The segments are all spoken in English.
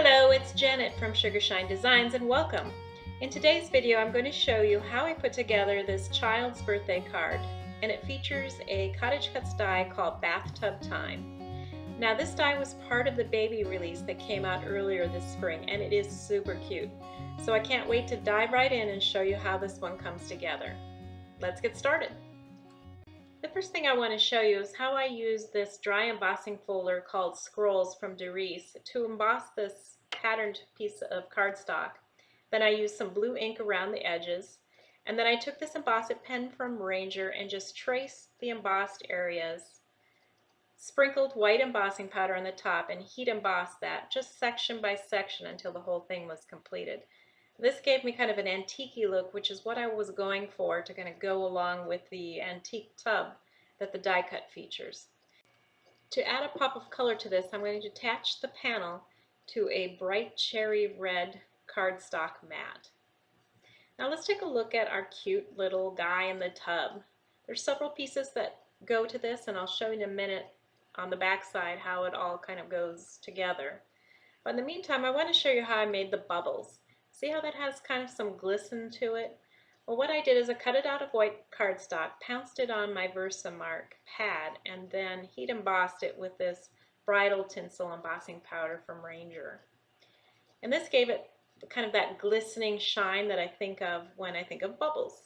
Hello, it's Janet from Sugarshine Designs and welcome. In today's video I'm going to show you how I put together this child's birthday card, and it features a CottageCutz die called Bathtub Time. Now this die was part of the baby release that came out earlier this spring, and it is super cute. So I can't wait to dive right in and show you how this one comes together. Let's get started. The first thing I want to show you is how I use this dry embossing folder called Scrolls from Darice to emboss this patterned piece of cardstock. Then I used some blue ink around the edges, and then I took this embossed pen from Ranger and just traced the embossed areas, sprinkled white embossing powder on the top, and heat embossed that just section by section until the whole thing was completed. This gave me kind of an antique-y look, which is what I was going for to kind of go along with the antique tub that the die cut features. To add a pop of color to this, I'm going to attach the panel to a bright cherry red cardstock mat. Now let's take a look at our cute little guy in the tub. There's several pieces that go to this, and I'll show you in a minute on the back side how it all kind of goes together. But in the meantime, I want to show you how I made the bubbles. See how that has kind of some glisten to it? Well, what I did is I cut it out of white cardstock, pounced it on my Versamark pad, and then heat embossed it with this bridal tinsel embossing powder from Ranger. And this gave it kind of that glistening shine that I think of when I think of bubbles.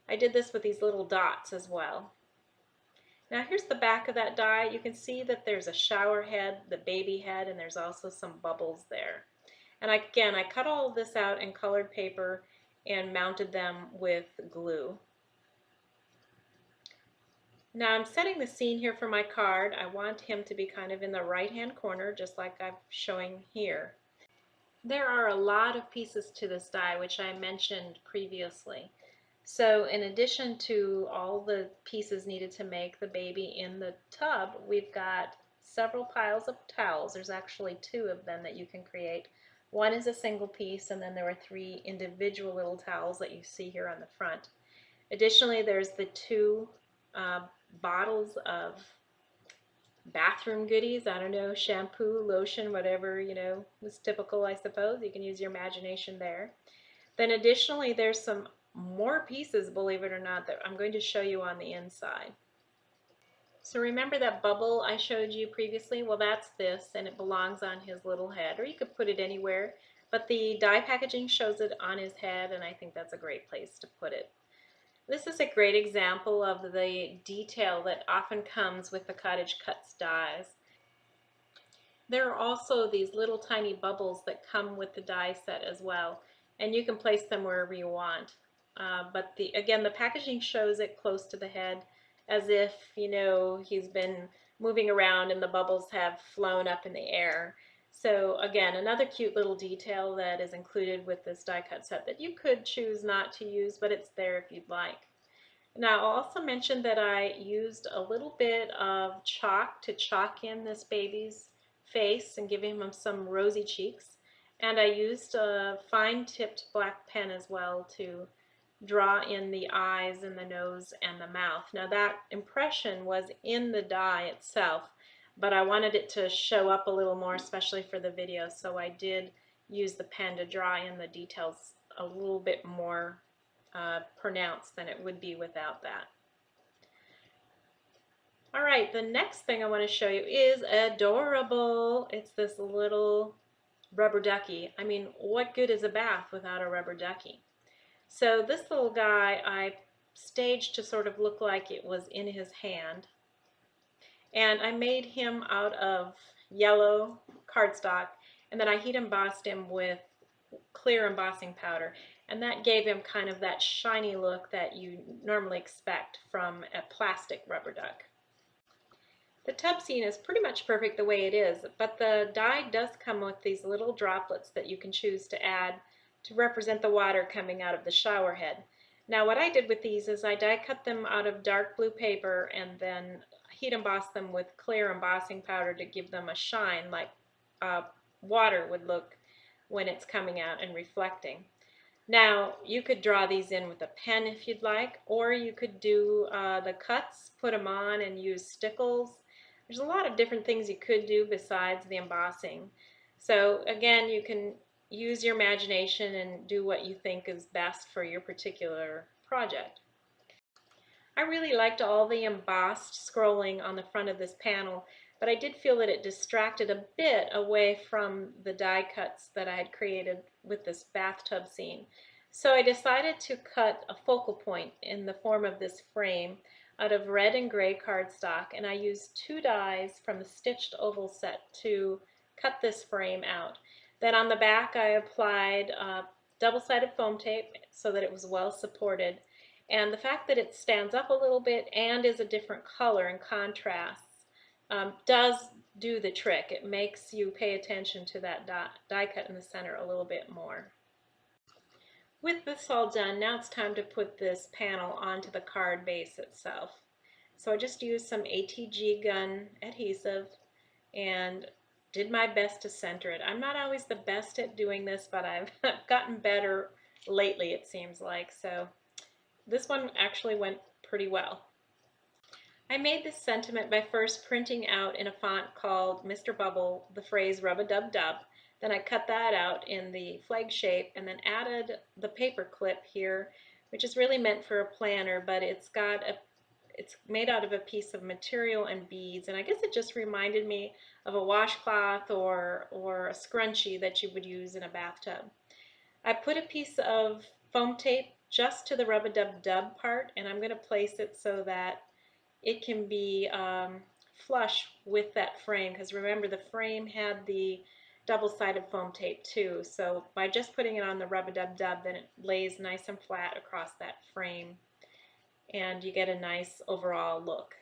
I did this with these little dots as well. Now here's the back of that die. You can see that there's a shower head, the baby head, and there's also some bubbles there. And again, I cut all of this out in colored paper and mounted them with glue. Now I'm setting the scene here for my card. I want him to be kind of in the right-hand corner, just like I'm showing here. There are a lot of pieces to this die, which I mentioned previously. So in addition to all the pieces needed to make the baby in the tub, we've got several piles of towels. There's actually 2 of them that you can create. One is a single piece, and then there are 3 individual little towels that you see here on the front. Additionally, there's the 2 bottles of bathroom goodies. I don't know, shampoo, lotion, whatever, is typical, I suppose. You can use your imagination there. Then additionally, there's some more pieces, believe it or not, that I'm going to show you on the inside. So remember that bubble I showed you previously? Well, that's this, and it belongs on his little head, or you could put it anywhere, but the die packaging shows it on his head, and I think that's a great place to put it. This is a great example of the detail that often comes with the CottageCutz dies. There are also these little tiny bubbles that come with the die set as well, and you can place them wherever you want. But again, the packaging shows it close to the head, as if, he's been moving around and the bubbles have flown up in the air. So again, another cute little detail that is included with this die cut set that you could choose not to use, but it's there if you'd like. Now I'll also mention that I used a little bit of chalk to chalk in this baby's face and give him some rosy cheeks. And I used a fine-tipped black pen as well to draw in the eyes and the nose and the mouth. Now that impression was in the die itself, but I wanted it to show up a little more, especially for the video, so I did use the pen to draw in the details a little bit more pronounced than it would be without that. Alright, the next thing I want to show you is adorable. It's this little rubber ducky. I mean, what good is a bath without a rubber ducky? So this little guy I staged to sort of look like it was in his hand, and I made him out of yellow cardstock, and then I heat embossed him with clear embossing powder, and that gave him kind of that shiny look that you normally expect from a plastic rubber duck. The tub scene is pretty much perfect the way it is, but the die does come with these little droplets that you can choose to add to represent the water coming out of the shower head. Now what I did with these is I die cut them out of dark blue paper and then heat embossed them with clear embossing powder to give them a shine like water would look when it's coming out and reflecting. Now you could draw these in with a pen if you'd like, or you could do the cuts, put them on and use stickles. There's a lot of different things you could do besides the embossing. So again, you can use your imagination and do what you think is best for your particular project. I really liked all the embossed scrolling on the front of this panel, but I did feel that it distracted a bit away from the die cuts that I had created with this bathtub scene. So I decided to cut a focal point in the form of this frame out of red and gray cardstock, and I used 2 dies from the stitched oval set to cut this frame out. Then on the back I applied double-sided foam tape so that it was well supported. And the fact that it stands up a little bit and is a different color and contrasts does do the trick. It makes you pay attention to that die cut in the center a little bit more. With this all done, now it's time to put this panel onto the card base itself. So I just used some ATG gun adhesive and did my best to center it. I'm not always the best at doing this, but I've gotten better lately, it seems like. So this one actually went pretty well. I made this sentiment by first printing out in a font called Mr. Bubble the phrase rub-a-dub-dub. Then I cut that out in the flag shape and then added the paper clip here, which is really meant for a planner, but it's made out of a piece of material and beads, and I guess it just reminded me of a washcloth or a scrunchie that you would use in a bathtub. I put a piece of foam tape just to the rub-a-dub-dub part, and I'm going to place it so that it can be flush with that frame, because remember the frame had the double-sided foam tape too, so by just putting it on the rub-a-dub-dub, then it lays nice and flat across that frame and you get a nice overall look.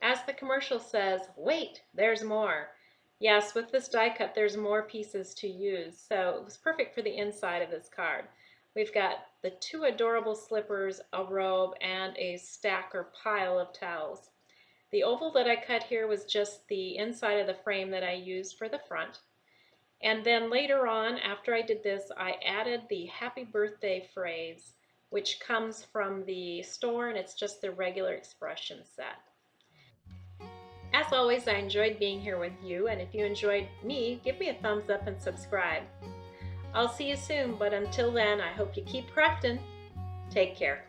As the commercial says, wait, there's more. Yes, with this die cut there's more pieces to use, so it was perfect for the inside of this card. We've got the 2 adorable slippers, a robe, and a stack or pile of towels. The oval that I cut here was just the inside of the frame that I used for the front. And then later on, after I did this, I added the happy birthday phrase, which comes from the store, and it's just the regular expression set. As always, I enjoyed being here with you, and if you enjoyed me, give me a thumbs up and subscribe. I'll see you soon, but until then, I hope you keep crafting. Take care.